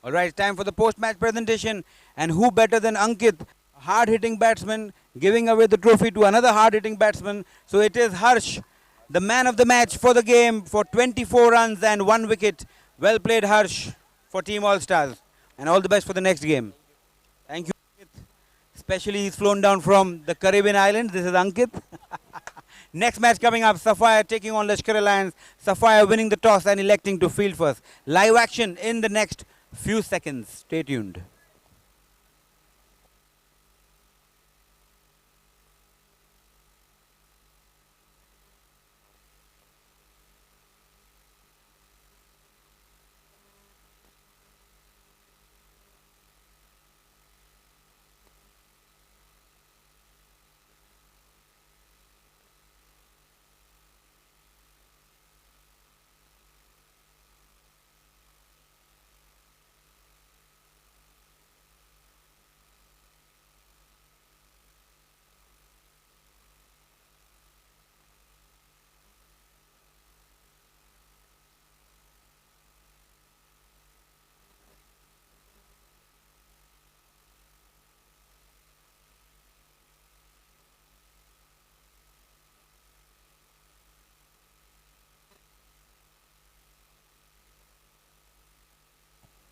All right, time for the post-match presentation. And who better than Ankit, a hard-hitting batsman, giving away the trophy to another hard-hitting batsman. So it is Harsh, the man of the match for the game for 24 runs and 1 wicket. Well played, Harsh, for Team All-Stars. And all the best for the next game. Thank you, Ankit. Especially he's flown down from the Caribbean islands. This is Ankit. Next match coming up, Sapphire taking on Lashkar Alliance. Sapphire winning the toss and electing to field first. Live action in the next few seconds. Stay tuned.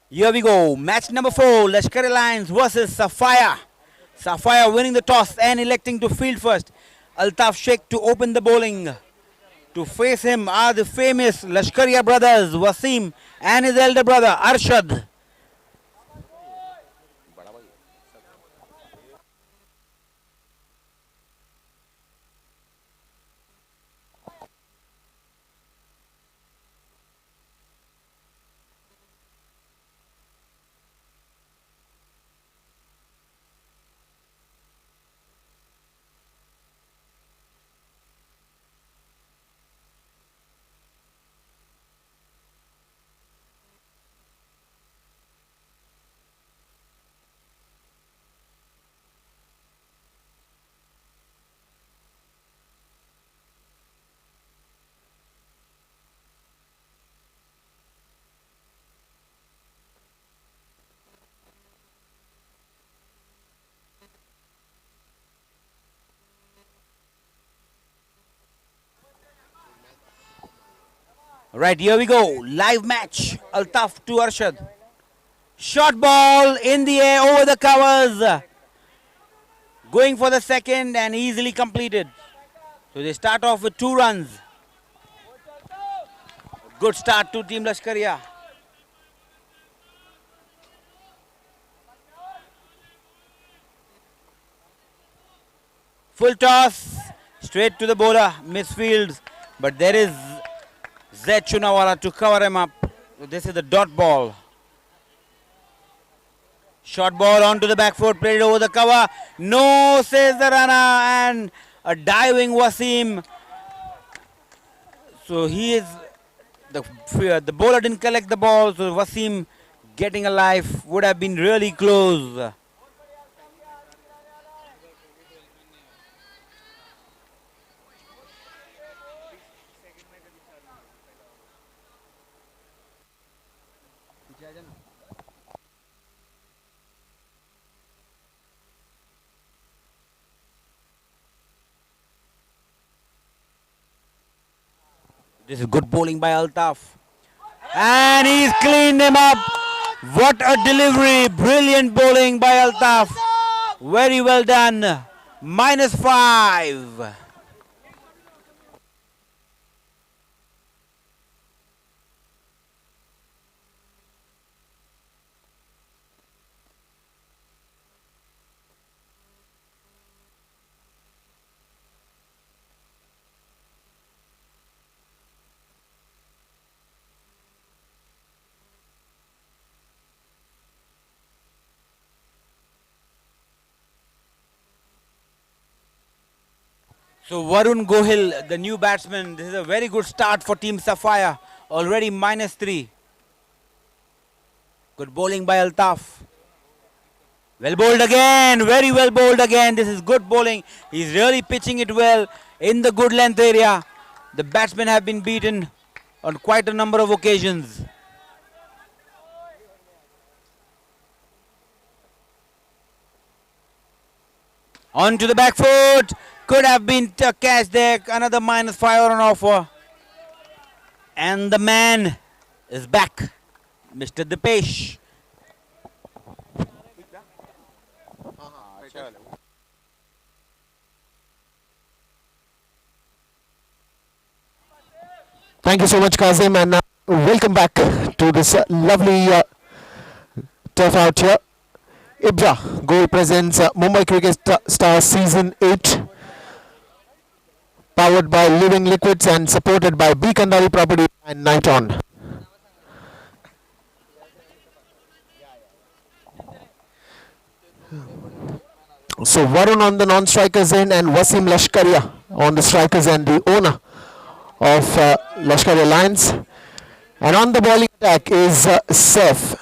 Here we go. Match number 4. Lashkar Alliance versus Sapphire. Sapphire winning the toss and electing to field first. Altaf Sheikh to open the bowling. To face him are the famous Lashkaria brothers, Wasim and his elder brother, Arshad. Right, here we go. Live match. Altaf to Arshad. Short ball in the air over the covers. Going for the second and easily completed. So they start off with 2 runs. Good start to Team Lashkaria. Full toss. Straight to the bowler. Misfields. But there is Zed Chunawala to cover him up. So this is the dot ball. Short ball onto the back foot, played over the cover. No, says the runner, and a diving Wasim. So he is, the bowler didn't collect the ball, so Wasim getting a life would have been really close. This is good bowling by Altaf. And he's cleaned him up. What a delivery. Brilliant bowling by Altaf. Very well done. -5. So Varun Gohil, the new batsman, this is a very good start for Team Sapphire. Already -3. Good bowling by Altaf. Well bowled again, very well bowled again. This is good bowling. He's really pitching it well in the good length area. The batsmen have been beaten on quite a number of occasions. Onto the back foot. Could have been a catch there. Another -5 on offer. And the man is back. Mr. Dipesh. Thank you so much, Kazim, and welcome back to this lovely turf out here. IBJA Goal presents Mumbai Cricket Stars Season 8, powered by Living Liquids and supported by B. Kandari Property and Night On. So Varun on the non-strikers end and Wasim Lashkaria on the strikers end, the owner of Lashkaria Lions. And on the bowling attack is Saif.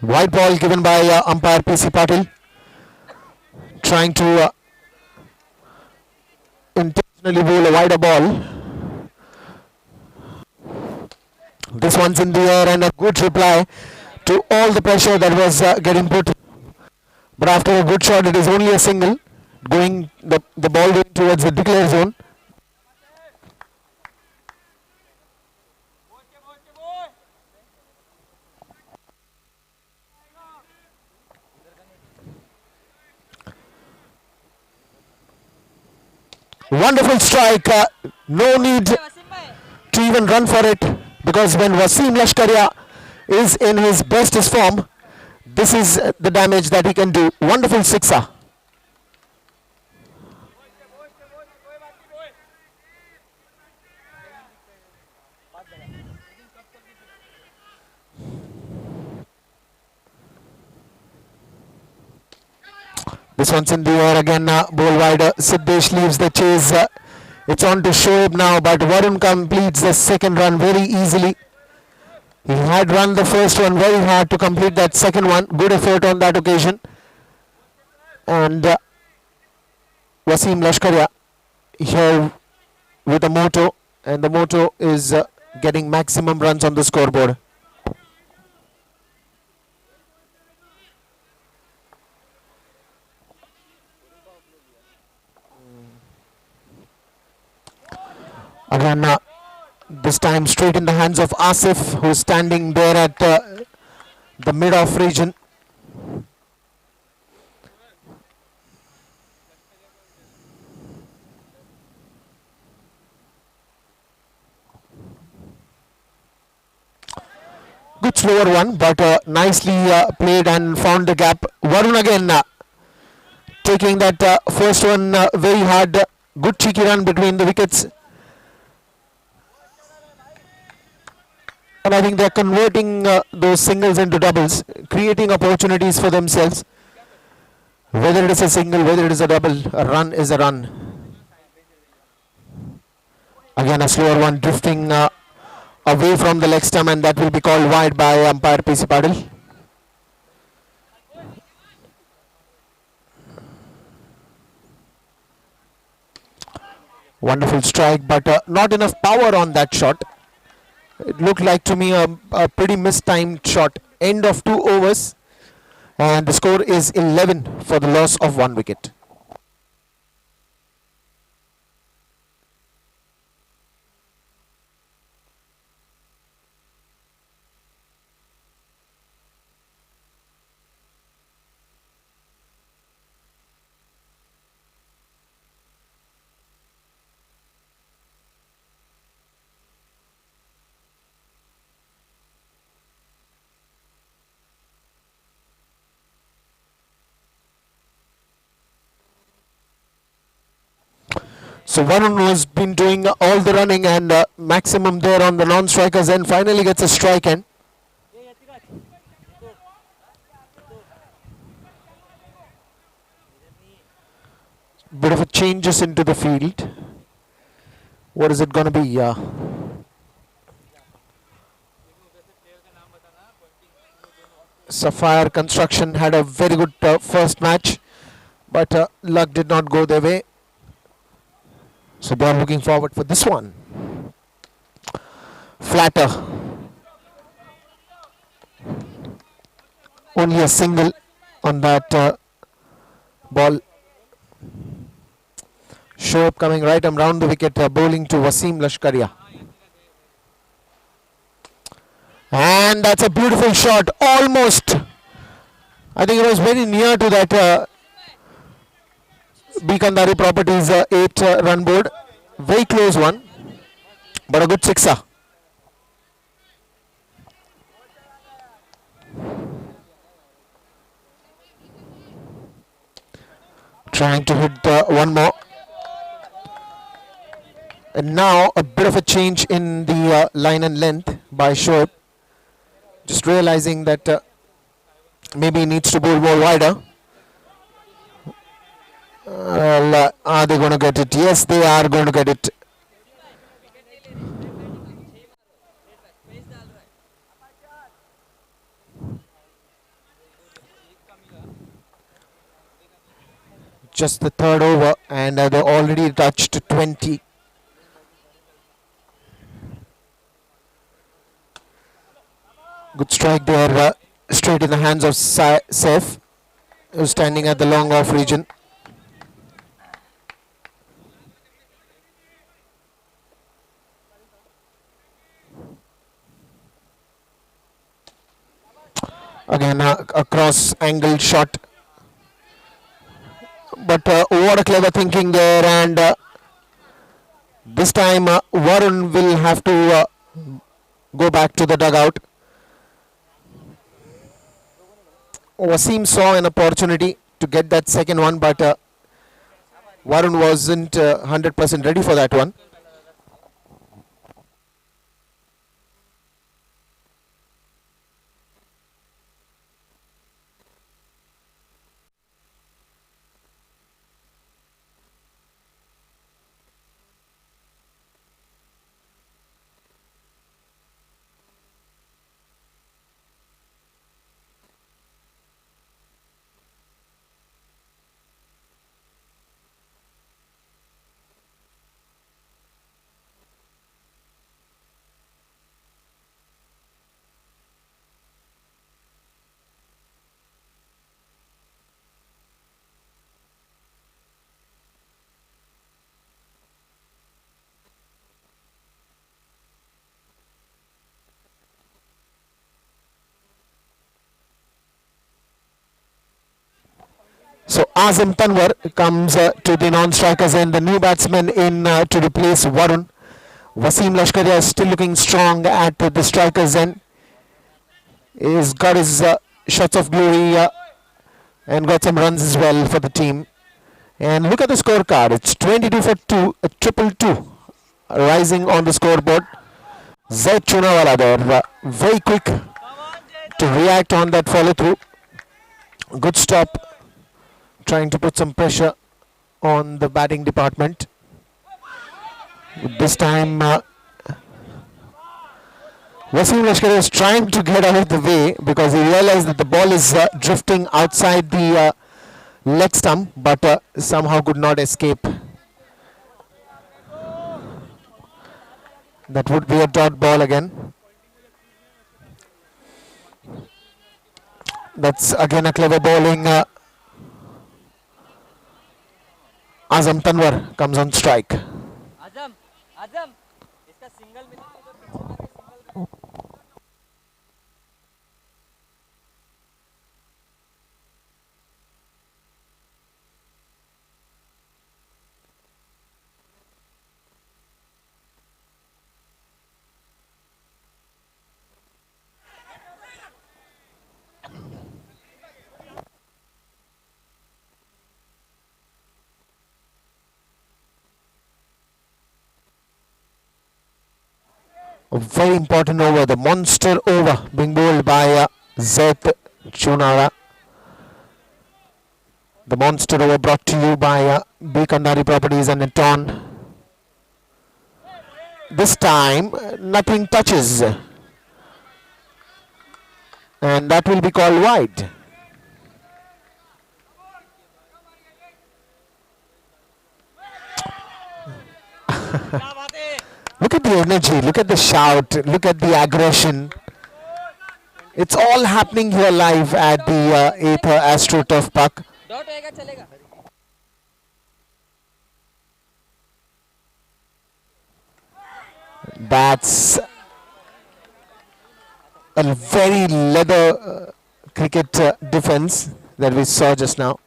White ball given by umpire PC Patil, trying to intentionally bowl a wider ball. This one's in the air and a good reply to all the pressure that was getting put. But after a good shot, it is only a single, going the ball going towards the declare zone. Wonderful strike. No need to even run for it, because when Wasim Lashkaria is in his bestest form, this is the damage that he can do. Wonderful sixer. This one's in the air again, ball wide. Siddesh leaves the chase. It's on to Shoaib now, but Varun completes the second run very easily. He had run the first one very hard to complete that second one. Good effort on that occasion. And Wasim Lashkaria here with a motto, and the motto is getting maximum runs on the scoreboard. Again, this time straight in the hands of Asif, who is standing there at the mid-off region. Good slower one, but nicely played and found the gap. Varun again taking that first one very hard. Good cheeky run between the wickets. And I think they are converting those singles into doubles, creating opportunities for themselves. Whether it is a single, whether it is a double, a run is a run. Again, a slower one drifting away from the leg stump, and that will be called wide by umpire PC Patil. Wonderful strike, but not enough power on that shot. It looked like to me a pretty mistimed shot. End of 2 overs, and the score is 11 for the loss of 1 wicket. So Varun has been doing all the running and maximum there on the non-strikers, and finally gets a strike in. Bit of a changes into the field. What is it going to be? Sapphire Construction had a very good first match, but luck did not go their way. So they are looking forward for this one. flatter. Only a single on that ball. Shoaib coming right around the wicket, bowling to Wasim Lashkaria. And that's a beautiful shot. Almost. I think it was very near to that Bikandari Properties 8 run board. Very close one. But a good sixer. Trying to hit one more. And now a bit of a change in the line and length by Shoaib. Just realizing that maybe he needs to bowl more wider. Are they going to get it? Yes, they are going to get it. Just the third over and they already touched 20. Good strike there, straight in the hands of Saif, who's standing at the long off region. Again, a cross angle shot. But what a clever thinking there, and this time Varun will have to go back to the dugout. Wasim saw an opportunity to get that second one, but Varun wasn't 100% ready for that one. So Azam Tanwar comes to the non-strikers and the new batsman in to replace Varun. Wasim Lashkaria is still looking strong at the strikers end. He's got his shots of glory and got some runs as well for the team. And look at the scorecard. It's 22 for 2, a triple 2 rising on the scoreboard. Zaid Chunawala there, very quick to react on that follow through. Good stop. Trying to put some pressure on the batting department. This time Wasim Lashkari is trying to get out of the way because he realized that the ball is drifting outside the leg stump, but somehow could not escape. That would be a dot ball again. That's again a clever bowling. Azam Tanwar comes on strike. Azam, इसका single मिला तो पीछे मार के single A very important over, the monster over being bowled by Zaid Chunara. The monster over brought to you by Bikandari Properties and Neton. This time nothing touches, and that will be called wide. Look at the energy, look at the shout, look at the aggression. It's all happening here live at the 8th AstroTurf Park. Dot होएगा चलेगा. That's a very leather cricket defense that we saw just now.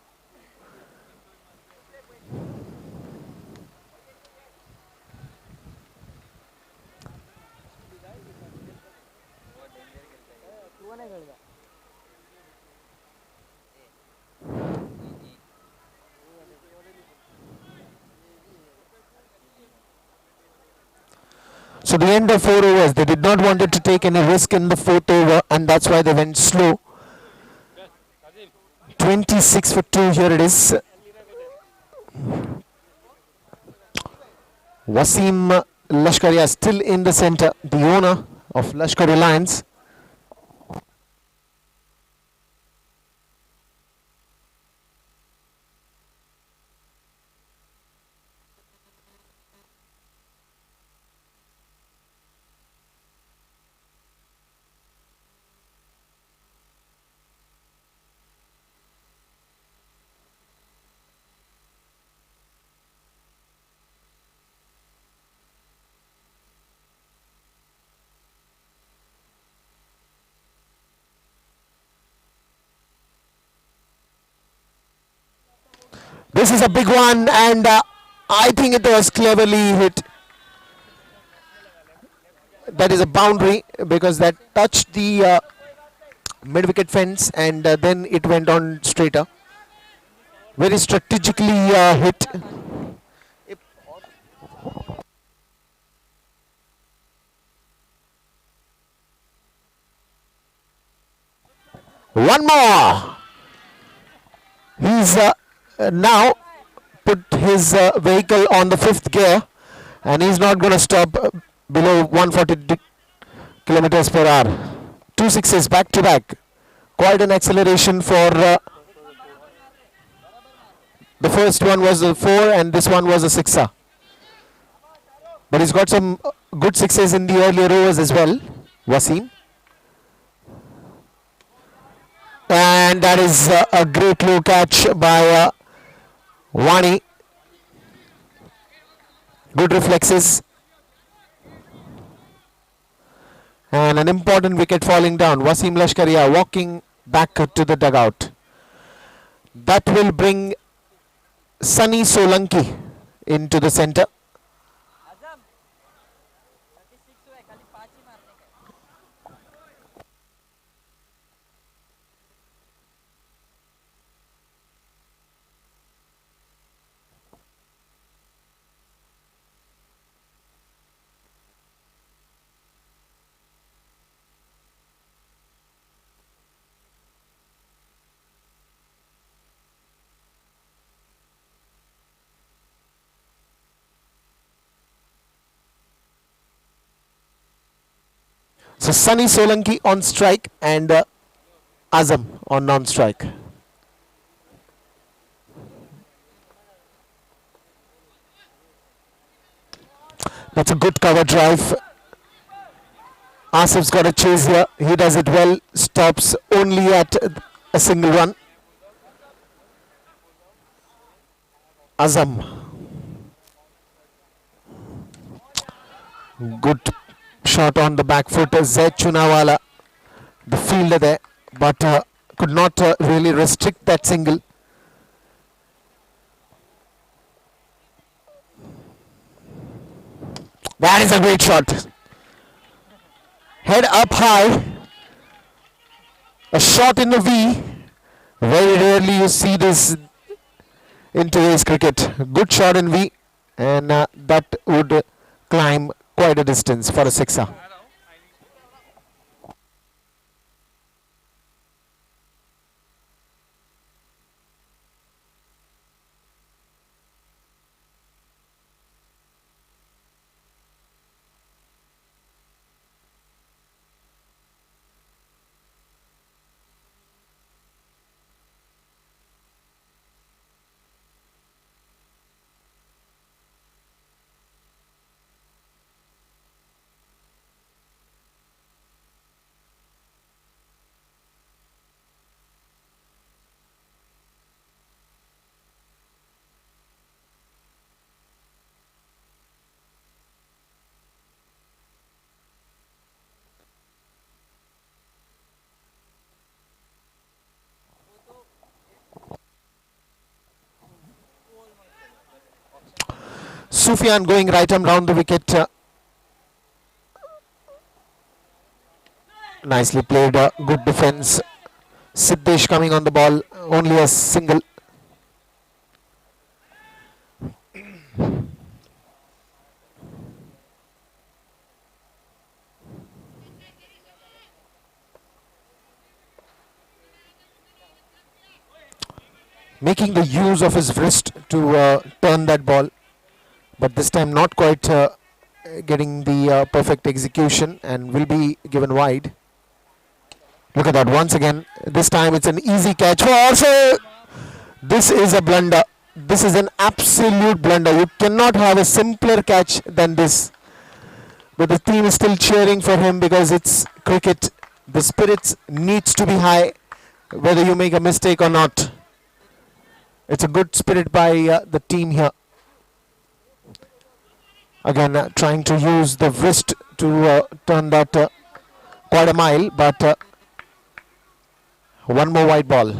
So the end of 4 overs, they did not wanted to take any risk in the 4th over, and that's why they went slow. 26 for 2, here it is. Wasim Lashkaria still in the center, the owner of Lashkar Reliance. This is a big one, and I think it was cleverly hit. That is a boundary because that touched the mid-wicket fence, and then it went on straighter. Very strategically hit. One more. He's now put his vehicle on the 5th gear, and he's not going to stop below 140 kilometers per hour. 2 sixes back to back. Quite an acceleration for the first one was a 4 and this one was a 6er. But he's got some good sixes in the earlier overs as well, Wasim. And that is a great low catch by Wani. Good reflexes. And an important wicket falling down. Wasim Lashkaria walking back to the dugout. That will bring Sunny Solanki into the center. आजम 36 हुआ है खाली 5 ही मारने का. So Sunny Solanki on strike and Azam on non-strike. That's a good cover drive. Asif's got a chase here. He does it well. Stops only at a single run. Azam. Good shot on the back foot. Zaid Chunawala, the fielder there, but could not really restrict that single. That is a great shot. Head up high. A shot in the V. Very rarely you see this in today's cricket. Good shot in V, and that would climb quite a distance for a sixer. Sufyan going right arm round the wicket. Nicely played. Good defense. Siddesh coming on the ball. Only a single. Making the use of his wrist to turn that ball, but this time not quite getting the perfect execution and will be given wide. Look at that once again. This time it's an easy catch for also. This is a blunder. This is an absolute blunder. You cannot have a simpler catch than this. But the team is still cheering for him because it's cricket. The spirits needs to be high whether you make a mistake or not. It's a good spirit by the team here. Again, trying to use the wrist to turn that quite a mile, but one more wide ball.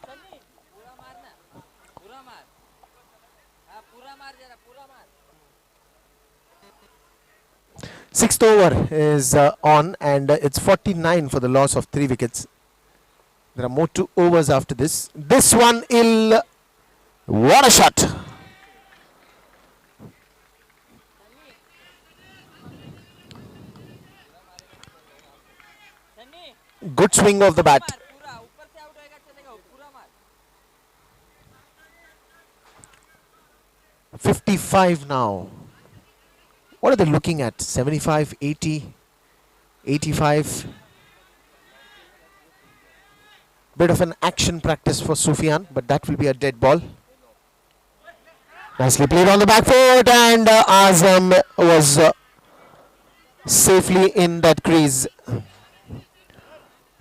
Sunny पूरा मारना पूरा मार हाँ पूरा मार जरा पूरा मार Sixth over is on, and it's 49 for the loss of 3 wickets. There are more 2 overs after this. This one ill. What a shot! Sunny Good swing of the bat. मार पूरा ऊपर से आउट होएगा चलेगा पूरा मार 55 now. What are they looking at? 75, 80, 85. Bit of an action practice for Sufyan, but that will be a dead ball. Nicely played on the back foot, and Azam was safely in that crease.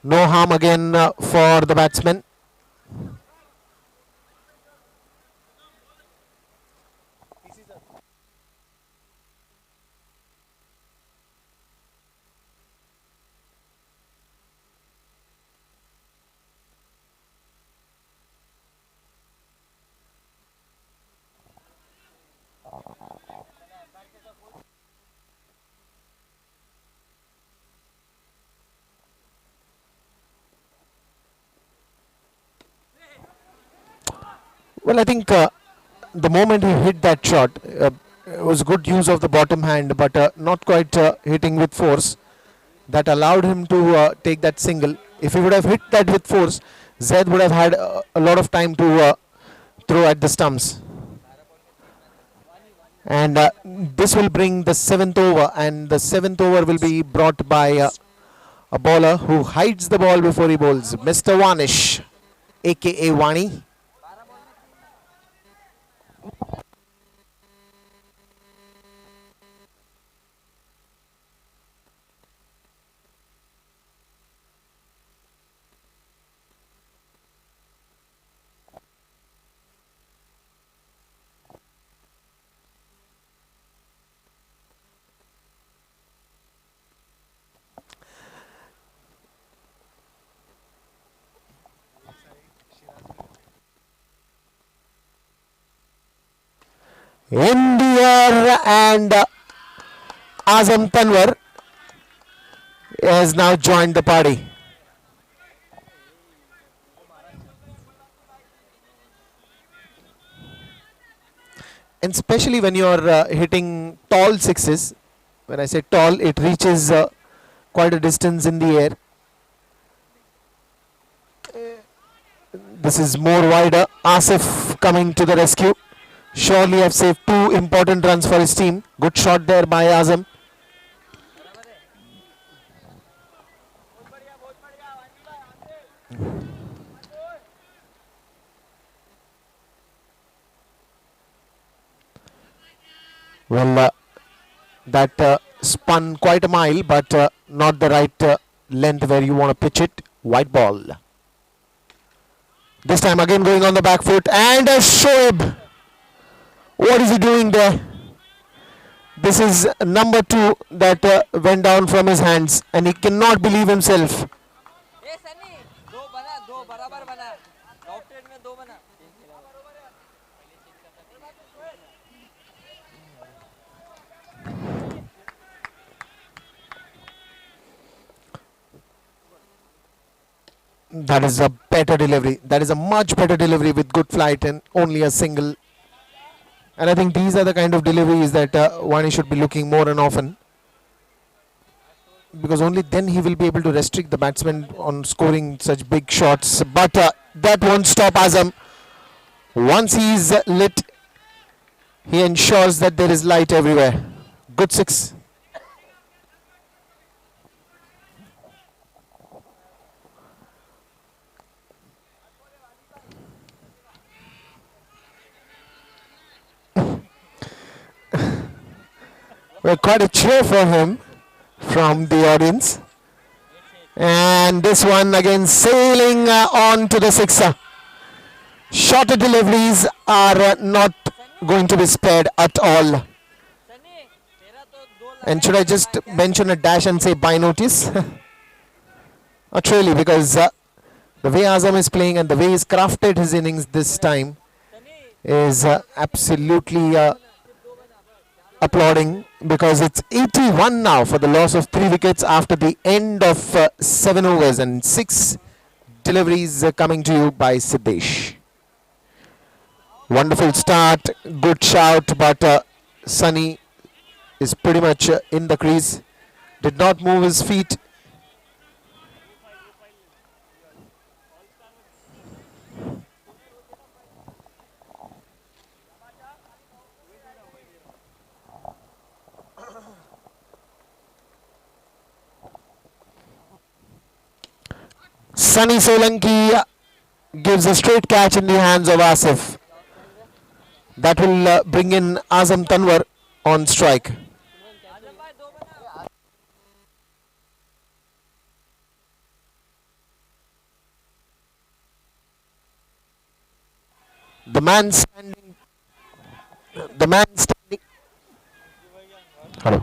No harm again for the batsman. Well, I think the moment he hit that shot, it was good use of the bottom hand, but not quite hitting with force. That allowed him to take that single. If he would have hit that with force, Zaid would have had a lot of time to throw at the stumps. And this will bring the 7th over, and the 7th over will be brought by a bowler who hides the ball before he bowls, Mr. Vanish, aka Wani. In the air, and Azam Tanwar has now joined the party. And especially when you are hitting tall sixes, when I say tall, it reaches quite a distance in the air. This is more wider. Asif coming to the rescue. Surely have saved 2 important runs for his team. Good shot there by Azam. Well, that spun quite a mile, but not the right length where you want to pitch it. White ball. This time again going on the back foot, and a Shoaib. What is he doing there? This is number 2 that went down from his hands, and he cannot believe himself. ए सनी दो बना, दो बराबर बना, top 10 में दो बना. That is a better delivery. That is a much better delivery with good flight and only a single. And I think these are the kind of deliveries that Wani should be looking more and often, because only then he will be able to restrict the batsman on scoring such big shots. But that won't stop Azam. Once he is lit, he ensures that there is light everywhere. Good 6. Well, quite a cheer for him from the audience. And this one again sailing on to the 6er. Shorter deliveries are not going to be spared at all. Sunny तेरा तो दो And should I just mention a dash and say buy notice? Not really, because the way Azam is playing and the way he's crafted his innings this time is absolutely applauding, because it's 81 now for the loss of 3 wickets after the end of 7 overs, and 6 deliveries coming to you by Siddesh. Wonderful start, good shout, but Sunny is pretty much in the crease. Did not move his feet. Sunny Solanki gives a straight catch in the hands of Asif. That will bring in Azam Tanwar on strike. आजम भाई दो बना. The man standing. The man standing. Hello.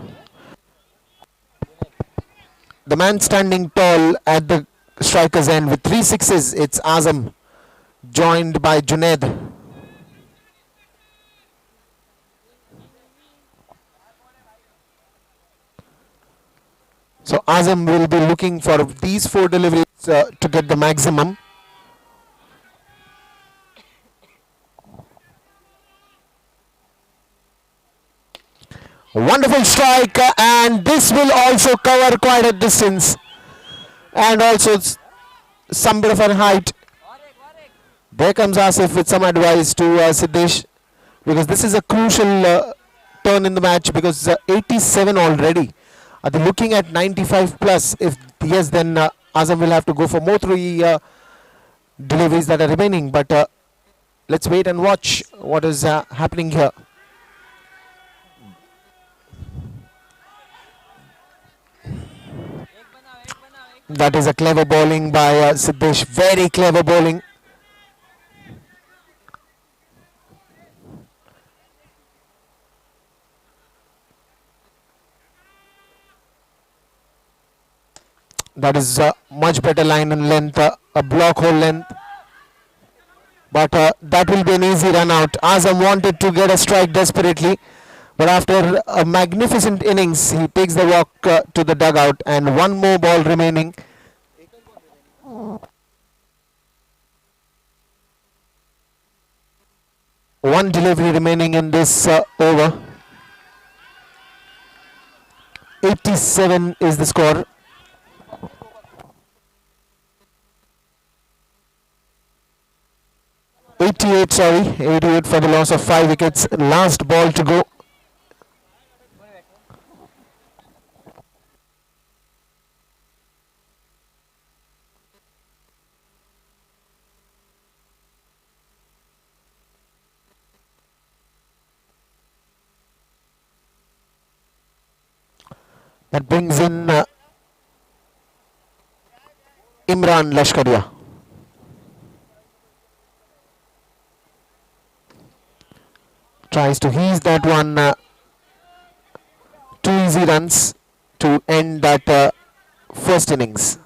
The man standing tall at the striker's end with 3 sixes. It's Azam, joined by Junaid. So Azam will be looking for these 4 deliveries to get the maximum. Wonderful strike, and this will also cover quite a distance, and also some bit of a height. There comes Asif with some advice to Siddesh, because this is a crucial turn in the match, because 87 already. Are they looking at 95 plus? If yes, then Azam will have to go for more 3 deliveries that are remaining. But let's wait and watch what is happening here. That is a clever bowling by Siddesh. Very clever bowling. That is a much better line and length, a block hole length. But that will be an easy run out. Azam wanted to get a strike desperately, but after a magnificent innings, he takes the walk to the dugout, and 1 more ball remaining. One delivery remaining in this over. 87 is the score. 88, sorry, 88 for the loss of 5 wickets. Last ball to go. That brings in Imran Lashkaria. Tries to ease that one. Two easy runs to end that first innings.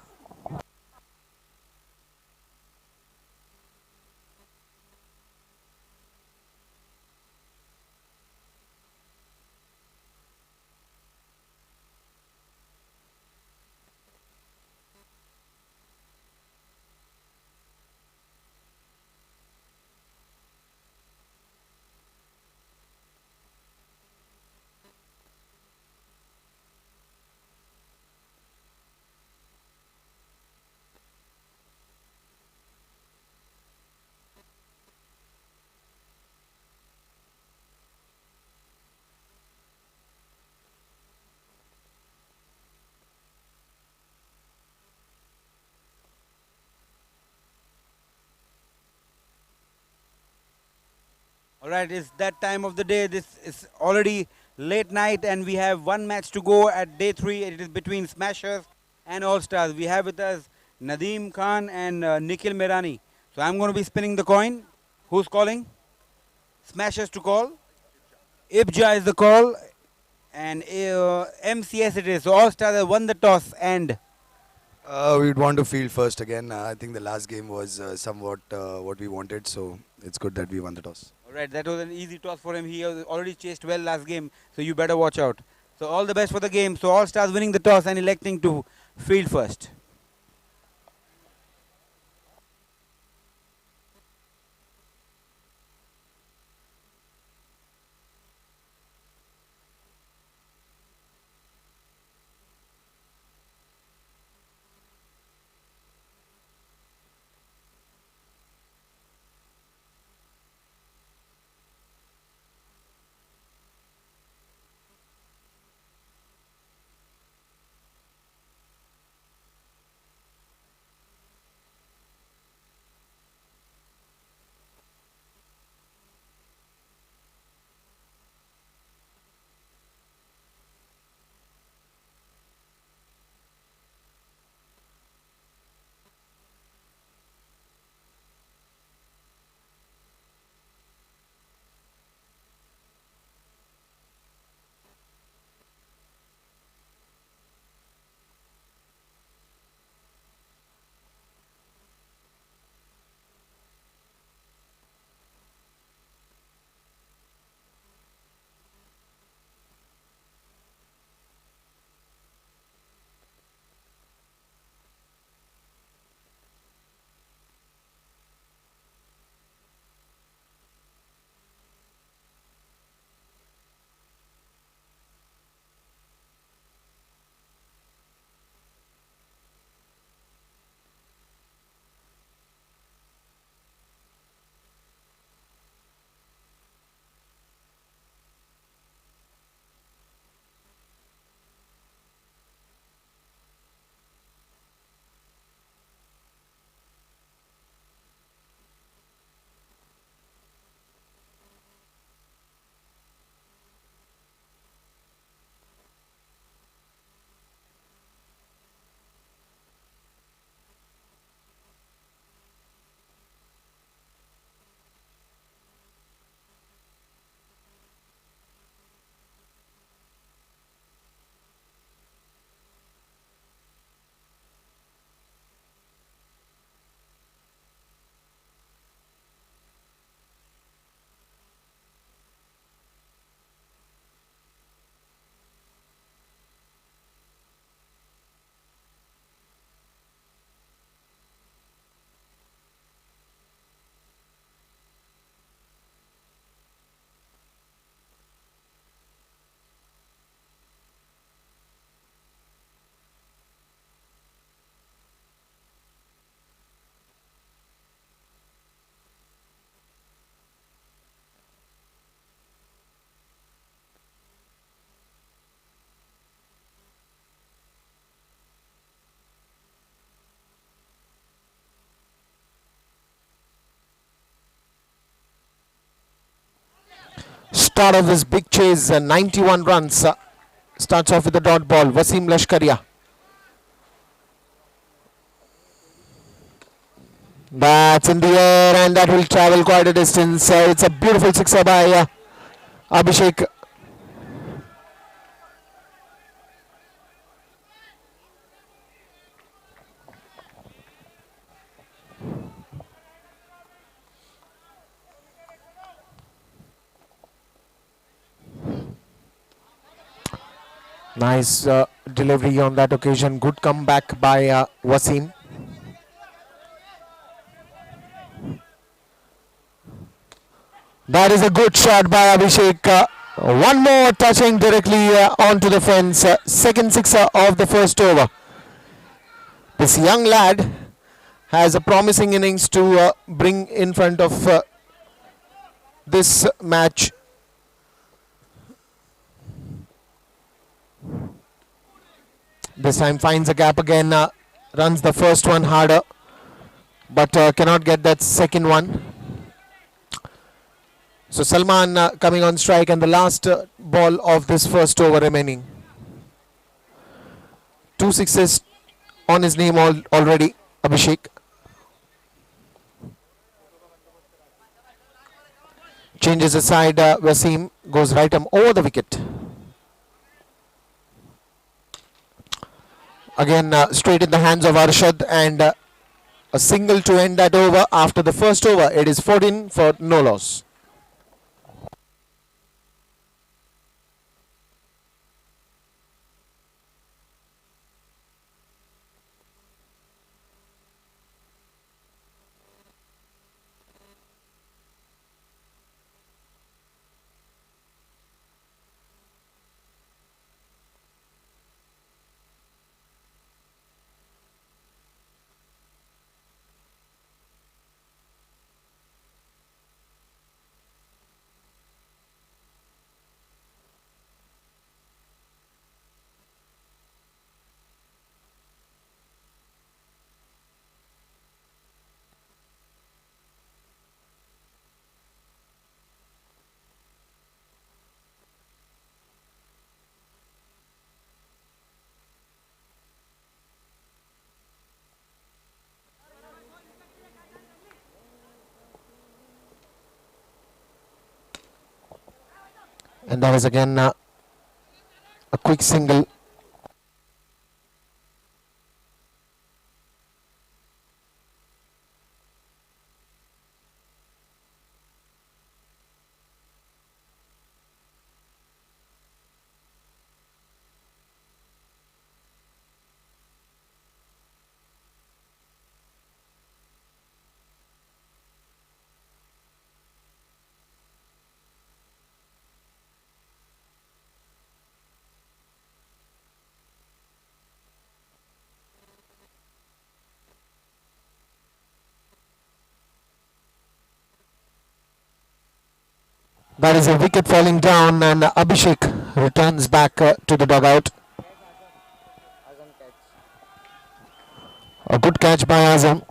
All right, it's that time of the day. This is already late night, and we have one match to go at day 3. It is between Smashers and All Stars. We have with us Nadeem Khan and Nikhil Mirani. So I'm going to be spinning the coin. Who's calling? Smashers to call. IBJA is the call, and MCS it is. So All Stars have won the toss, and We'd want to field first again. I think the last game was somewhat what we wanted, so it's good that we won the toss. all right, that was an easy toss for him. He already chased well last game, so you better watch out. So all the best for the game. So All Stars winning the toss and electing to field first. Start of this big chase, 91 runs. Starts off with the dot ball. Wasim Lashkaria. That's in the air and that will travel quite a distance. It's a beautiful sixer by Abhishek. Nice delivery on that occasion. Good comeback by Wasim. That is a good shot by Abhishek. One more touching directly onto the fence. Second sixer of the first over. This young lad has a promising innings to bring in front of this match. This time finds a gap again, runs the first one harder, but cannot get that second one. So Salman coming on strike and the last ball of this first over remaining. 2 sixes on his name already, Abhishek. Changes aside, Wasim goes right arm over the wicket. Again straight in the hands of Arshad and a single to end that over. After the first over, it is 14 for no loss. And that is again a quick single. That is a wicket falling down and Abhishek returns back to the dugout. A good catch by Azam.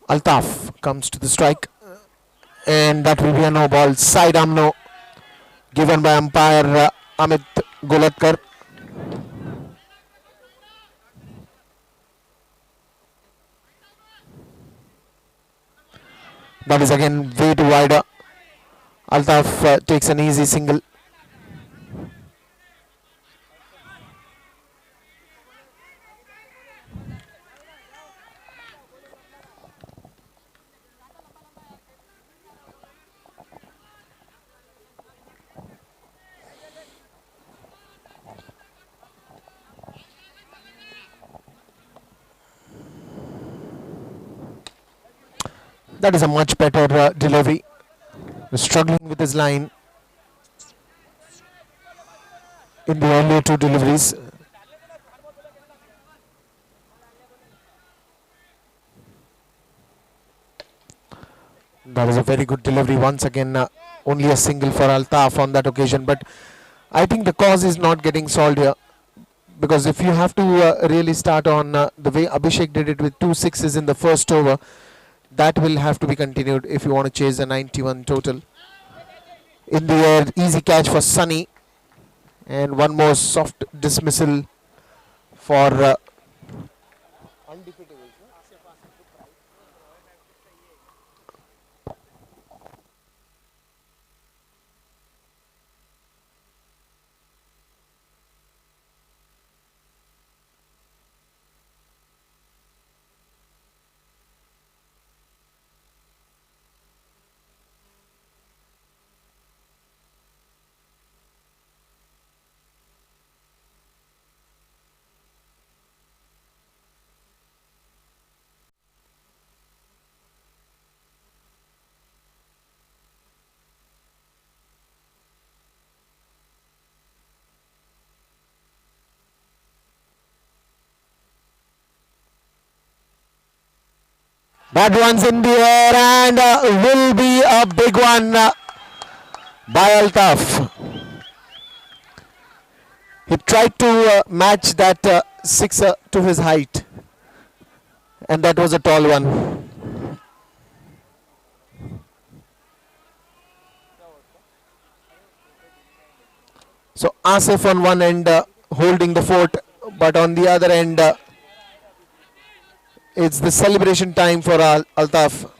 Altaf comes to the strike and that will be a no ball. Side arm no given by umpire Amit Golatkar. That is again way too wider. Altaf takes an easy single. That is a much better delivery. Struggling with his line in the earlier two deliveries. That is a very good delivery. Once again, only a single for Altaf on that occasion. But I think the cause is not getting solved here. Because if you have to really start on the way Abhishek did it with 2 sixes in the first over, that will have to be continued if you want to chase a 91 total. In the air, easy catch for Sunny. And one more soft dismissal for that one's in the air and will be a big one by Altaf. He tried to match that sixer to his height, and that was a tall one. So Asif on one end holding the fort, but on the other end it's the celebration time for Altaf.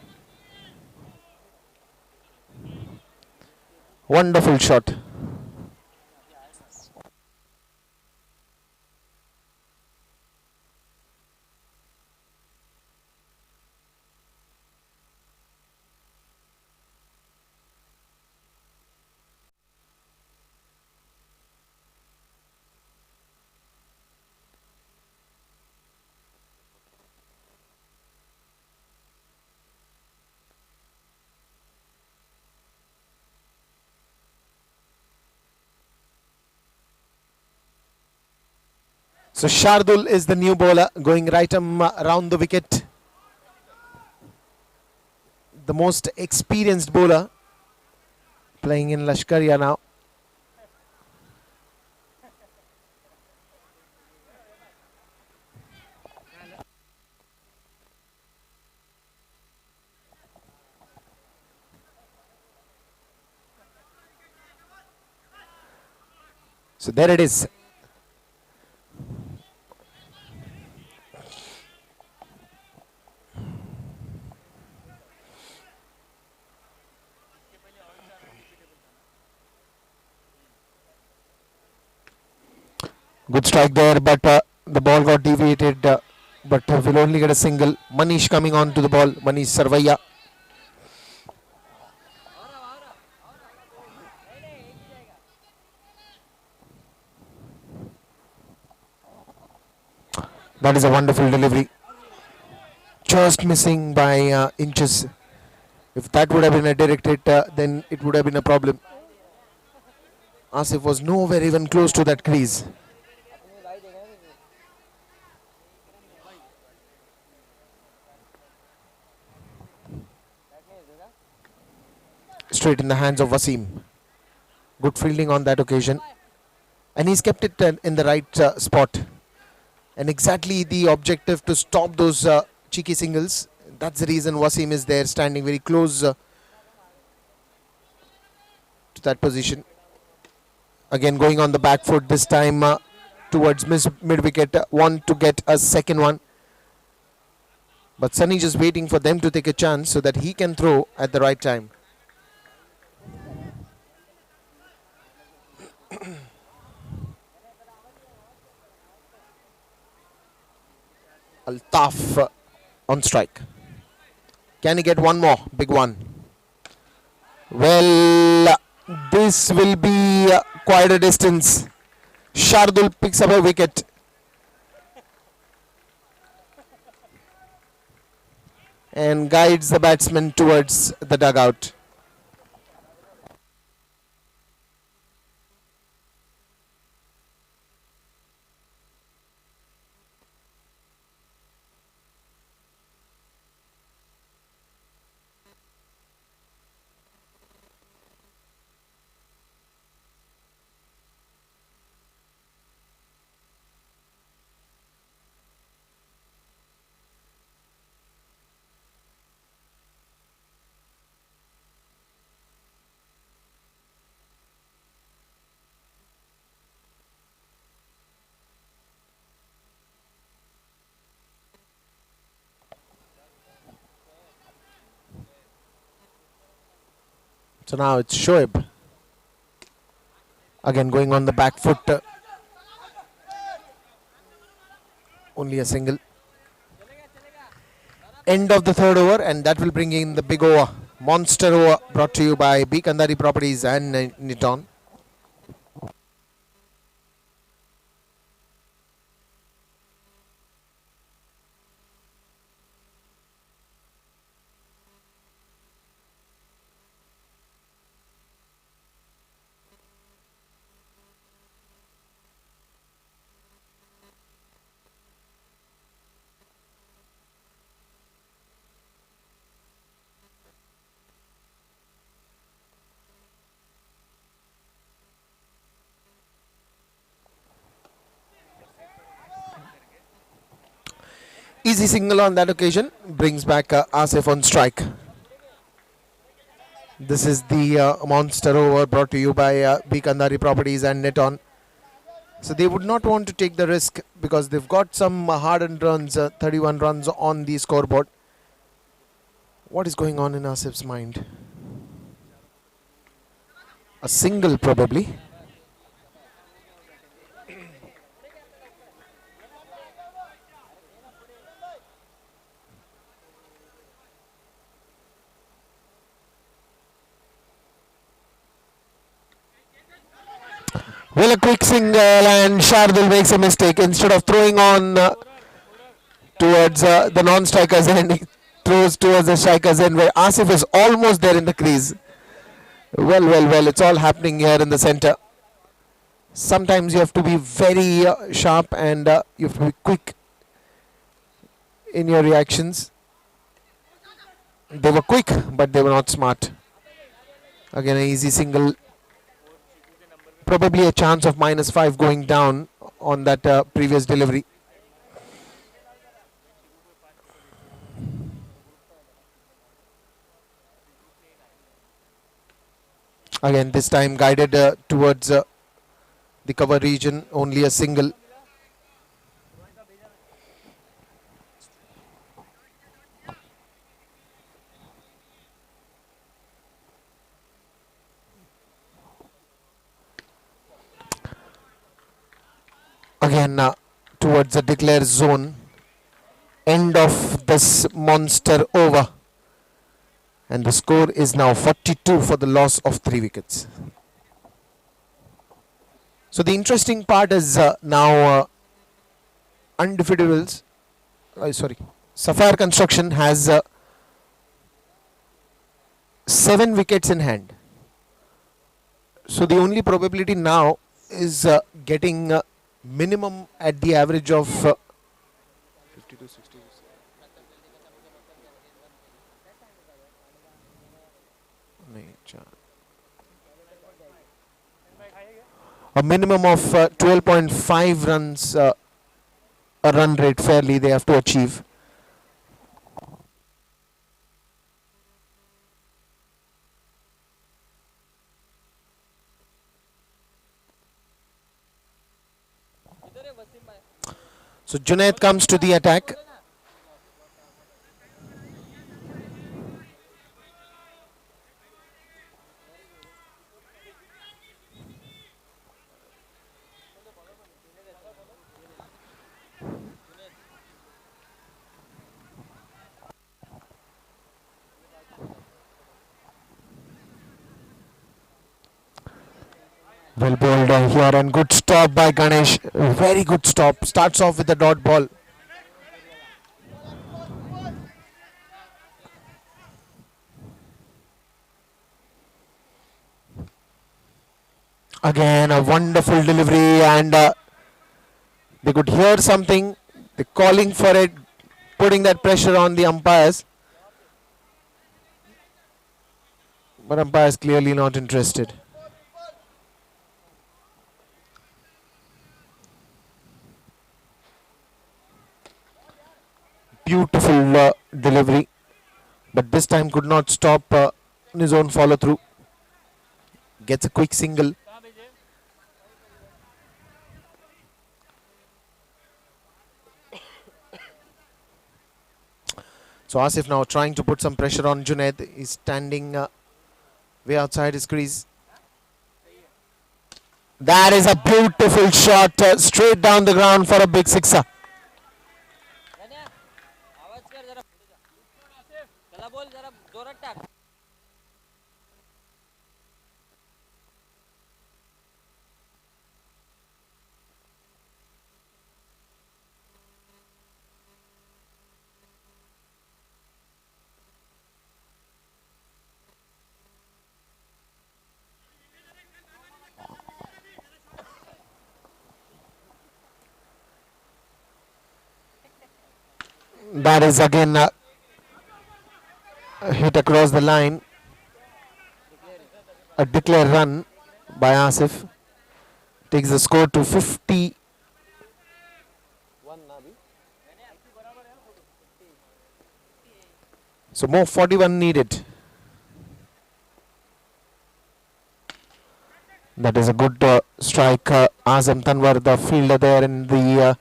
Wonderful shot. So Shardul is the new bowler going right around the wicket. The most experienced bowler playing in Lashkaria now. So there it is. Good strike there, but the ball got deviated. But will only get a single. Manish coming on to the ball. Manish Sarvaiya. That is a wonderful delivery. Just missing by inches. If that would have been a direct hit, then it would have been a problem. Asif was nowhere even close to that crease. Straight in the hands of Wasim. Good fielding on that occasion. And he's kept it in the right spot. And exactly the objective to stop those cheeky singles. That's the reason Wasim is there, standing very close to that position. Again going on the back foot this time towards mid-wicket. Want to get a second one. But Sunny just waiting for them to take a chance so that he can throw at the right time. Altaf on strike. Can he get one more? Big one. Well, this will be quite a distance. Shardul picks up a wicket. And guides the batsman towards the dugout. So now it's Shoaib. Again going on the back foot. Only a single. End of the third over, and that will bring in the big over. Monster over brought to you by B. Kandari Properties and Niton. Easy single on that occasion brings back Asif on strike. This is the monster over brought to you by B. Kandari Properties and Neton. So they would not want to take the risk because they've got some hard-earned runs, 31 runs on the scoreboard. What is going on in Asif's mind? A single probably. Well, a quick single and Shardul makes a mistake. Instead of throwing on towards the non-strikers end, he throws towards the strikers end where Asif is almost there in the crease. Well, it's all happening here in the center. Sometimes you have to be very sharp and you have to be quick in your reactions. They were quick, but they were not smart. Again, an easy single. Probably a chance of -5 going down on that previous delivery. Again, this time guided towards the cover region, only a single. Again, towards the declare zone. End of this monster over. And the score is now 42 for the loss of 3 wickets. So the interesting part is now undefeatables. Sapphire Construction has 7 wickets in hand. So the only probability now is getting minimum at the average of 52, 60. A minimum of 12.5 runs a run rate fairly they have to achieve. So Junaid comes to the attack. Well bowled here and good stop by Ganesh. Very good stop. Starts off with the dot ball. Again a wonderful delivery and they could hear something. They're calling for it, putting that pressure on the umpires. But umpires clearly not interested. Beautiful delivery, but this time could not stop his own follow through. Gets a quick single. So Asif now trying to put some pressure on Junaid. He's standing way outside his crease. That is a beautiful shot straight down the ground for a big sixer. धन्या आवाज कर जरा पुढे जा त्याला बोल जरा जोरात टाक That is again hit across the line. A declared run by Asif takes the score to 50. So more 41 needed. That is a good strike. Azam Tanwar, the fielder there in the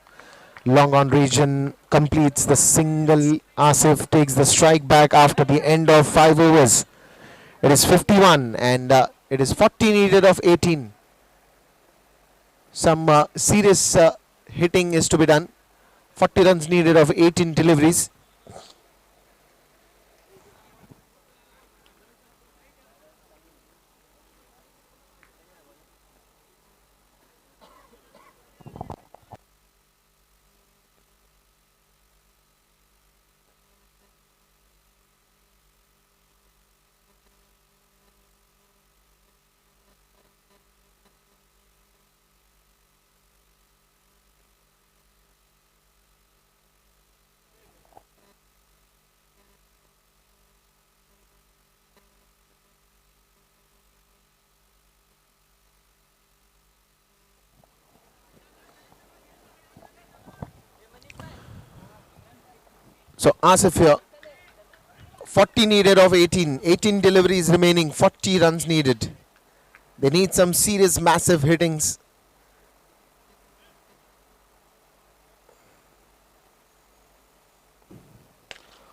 long on region, completes the single. Asif takes the strike back after the end of 5 overs. It is 51 and it is 40 needed of 18. Some serious hitting is to be done. 40 runs needed of 18 deliveries. So Asif here, 40 needed of 18. 18 deliveries remaining, 40 runs needed. They need some serious massive hittings.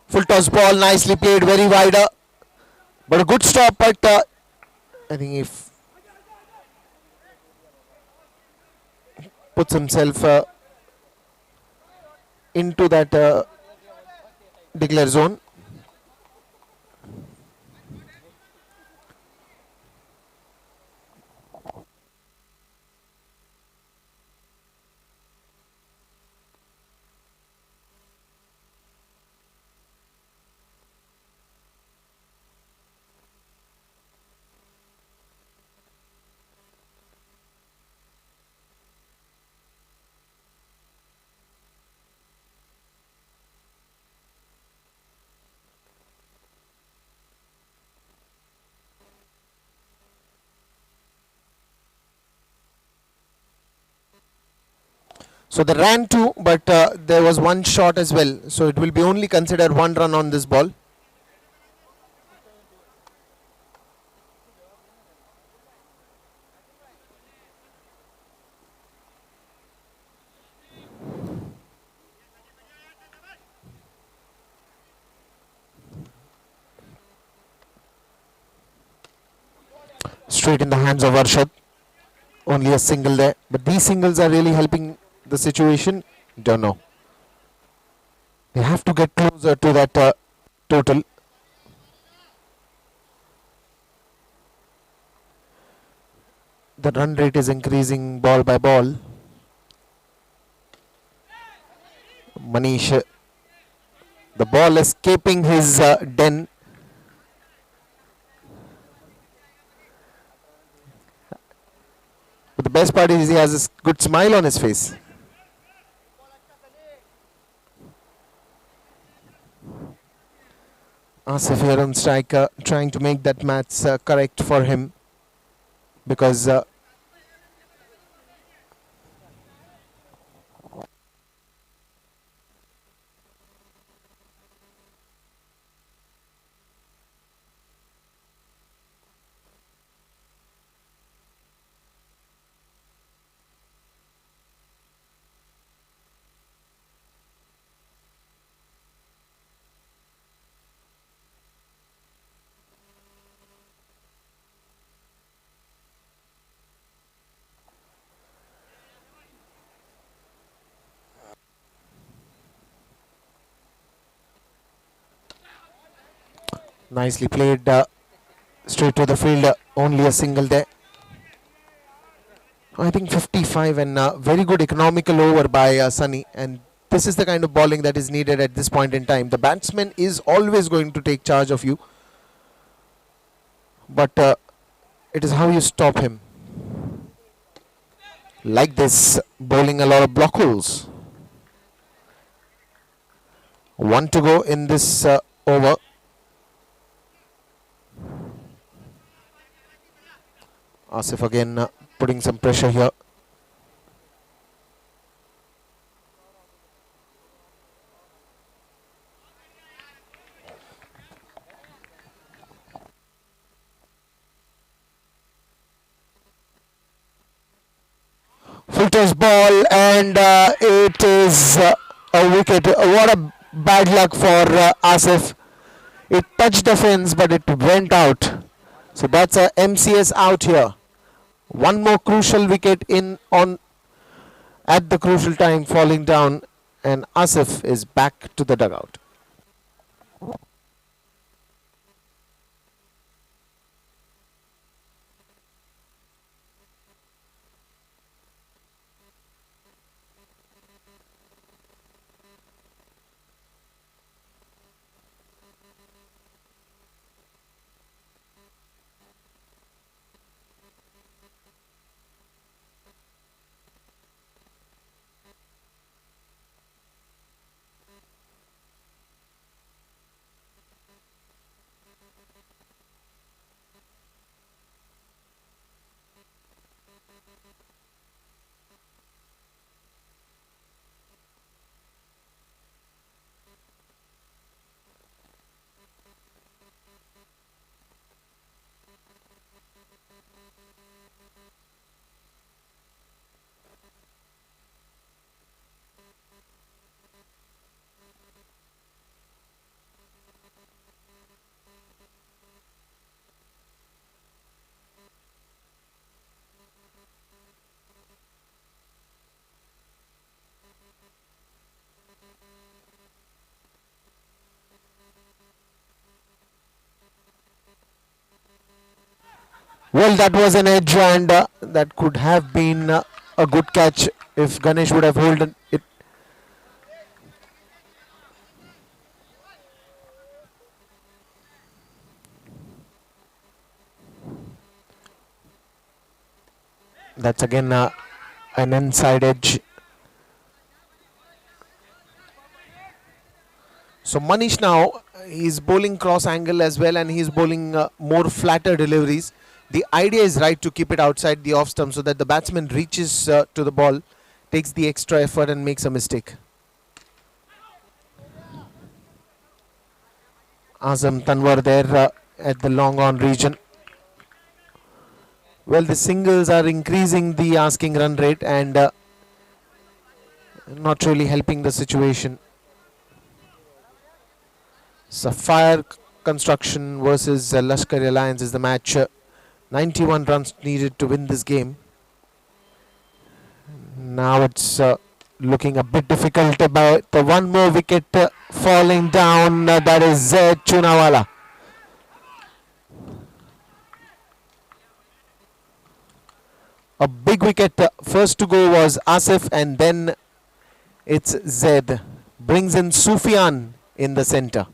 Full toss ball, nicely played, very wide. But a good stop, but I think if puts himself into that declare zone. So they ran two, but there was one shot as well. So it will be only considered one run on this ball. Straight in the hands of Arshad. Only a single there. But these singles are really helping the situation. Don't know. They have to get closer to that total. The run rate is increasing ball by ball. Manish, the ball escaping his den. But the best part is he has a good smile on his face. Asif here on strike, trying to make that match correct for him, because Nicely played straight to the field. Only a single there. I think 55 and very good economical over by Sunny, and this is the kind of bowling that is needed at this point in time. The batsman is always going to take charge of you, but it is how you stop him. Like this, bowling a lot of block holes. One to go in this over. Asif again putting some pressure here. Full toss ball, and it is a wicket. What a bad luck for Asif. It touched the fence, but it went out. So that's a MCS out here. One more crucial wicket in on at the crucial time, falling down, and Asif is back to the dugout. Well, that was an edge, and that could have been a good catch if Ganesh would have held it. That's again an inside edge. So Manish now, he's bowling cross angle as well, and he's bowling more flatter deliveries. The idea is right to keep it outside the off stump so that the batsman reaches to the ball, takes the extra effort and makes a mistake. Azam Tanwar there at the long on region. Well, the singles are increasing the asking run rate and not really helping the situation. Sapphire Construction versus Lashkar Alliance is the match. 91 runs needed to win this game. Now it's looking a bit difficult about the one more wicket falling down. That is Zaid Chunawala. A big wicket. First to go was Asif, and then it's Zaid. Brings in Sufyan in the center.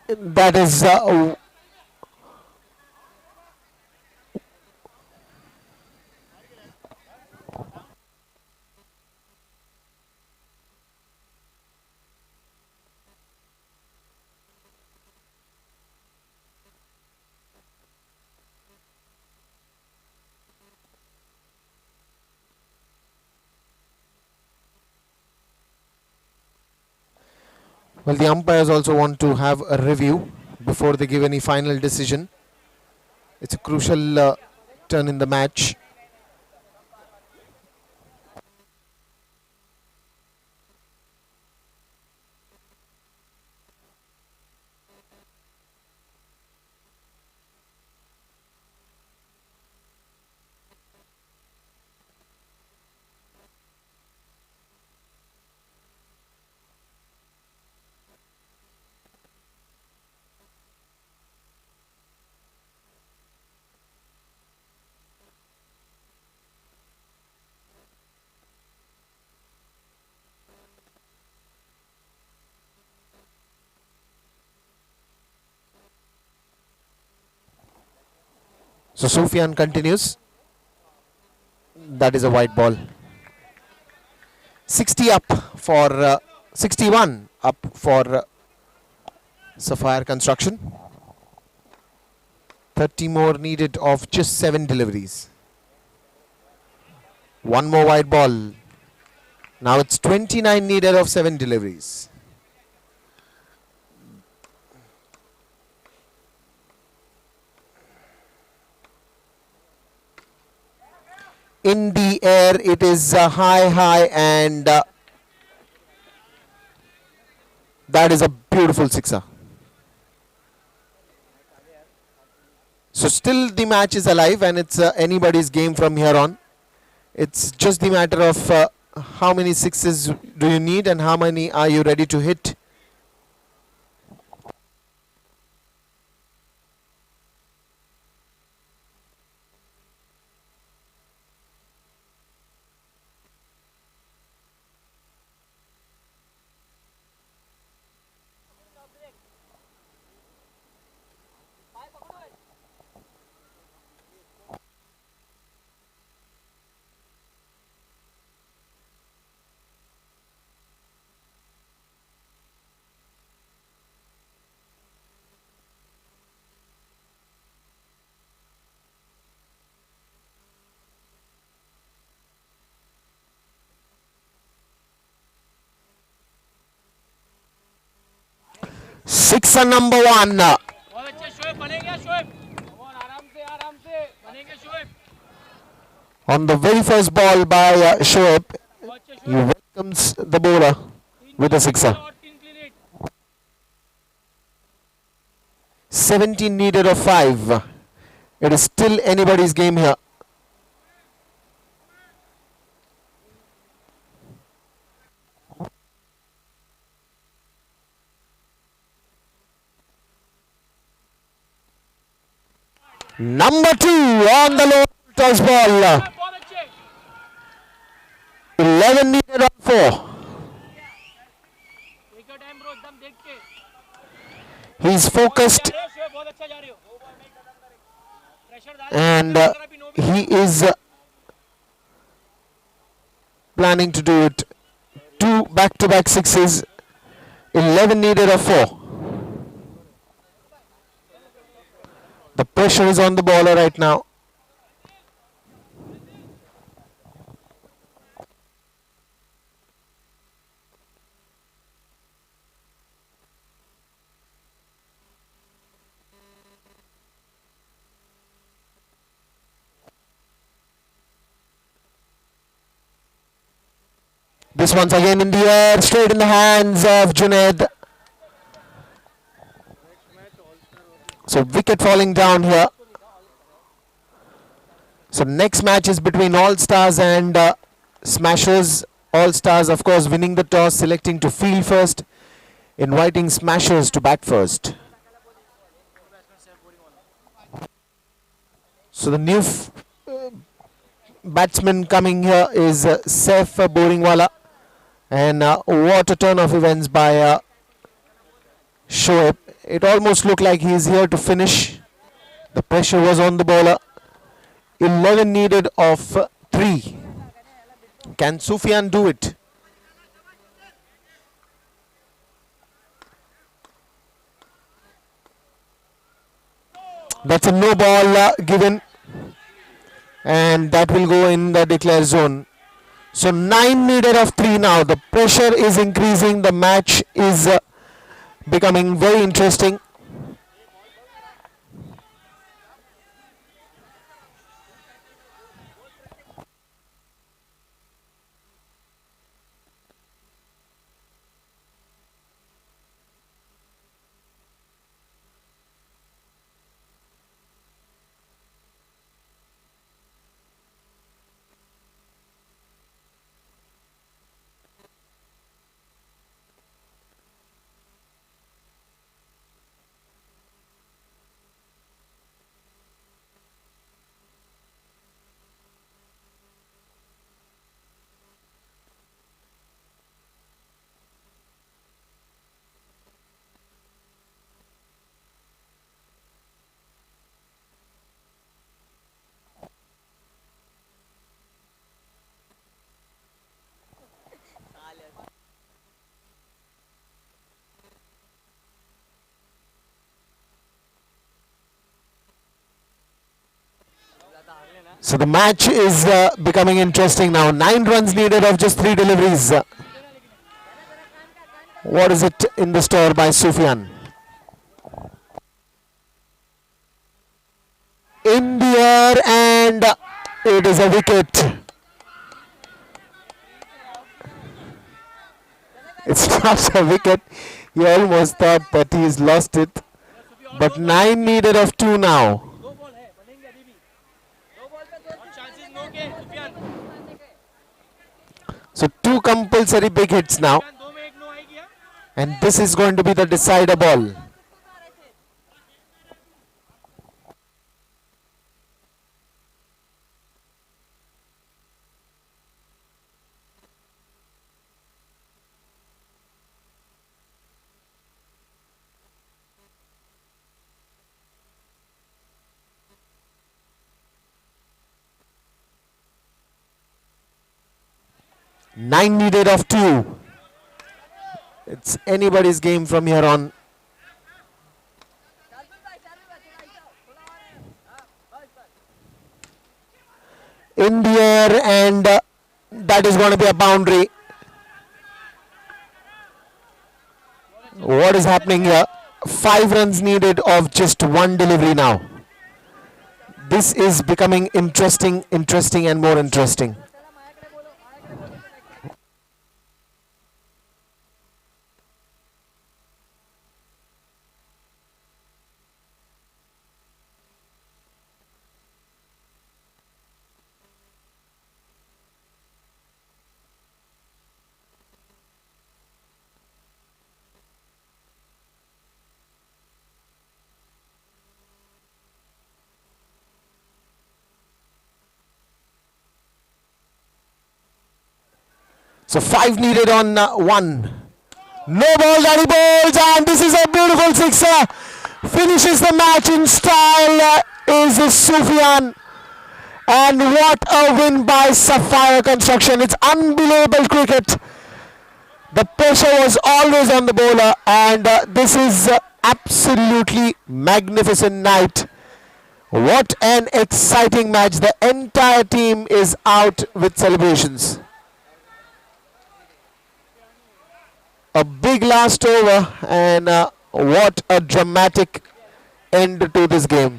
That is Well, the umpires also want to have a review before they give any final decision. It's a crucial turn in the match. So Sufyan continues. That is a white ball. 60 up for 61 up for Sapphire Construction. 30 more needed of just 7 deliveries. One more white ball. Now it's 29 needed of 7 deliveries. In the air, it is high, and that is a beautiful sixer. So still the match is alive, and it's anybody's game from here on. It's just the matter of how many sixes do you need and how many are you ready to hit. Sixer number 1. On the very first ball by Shoaib, he welcomes the bowler with a sixer. 17 needed of 5. It is still anybody's game here. Number 2 on the low toss ball. 11 needed on 4. He's focused and he is planning to do it. 2 back-to-back sixes. 11 needed of 4. The pressure is on the bowler right now. This one's again in the air, straight in the hands of Junaid. So wicket falling down here. So next match is between All Stars and Smashers. All Stars, of course, winning the toss, selecting to field first, inviting Smashers to bat first. So the new batsman coming here is Saif Boringwala. And what a turn of events by Shoaib. It almost looked like he is here to finish. The pressure was on the bowler. 11 needed of 3. Can Sufyan do it? That's a no ball given. And that will go in the declare zone. So 9 needed of 3 now. The pressure is increasing. The match is becoming very interesting. So the match is becoming interesting now. 9 runs needed of just 3 deliveries. What is it in the store by Sufyan? In the air, and it is a wicket. It's not a wicket. He almost thought that he's lost it. But 9 needed of 2 now. So 2 compulsory big hits now. And this is going to be the decider ball. Nine needed of 2. It's anybody's game from here on. In the air, and that is going to be a boundary. What is happening here? 5 runs needed of just 1 delivery now. This is becoming interesting and more interesting. So 5 needed on 1. No ball, daddy balls, and this is a beautiful sixer. Finishes the match in style is Sufyan. And what a win by Sapphire Construction. It's unbelievable cricket. The pressure was always on the bowler, and this is absolutely magnificent night. What an exciting match. The entire team is out with celebrations. A big last over, and what a dramatic end to this game.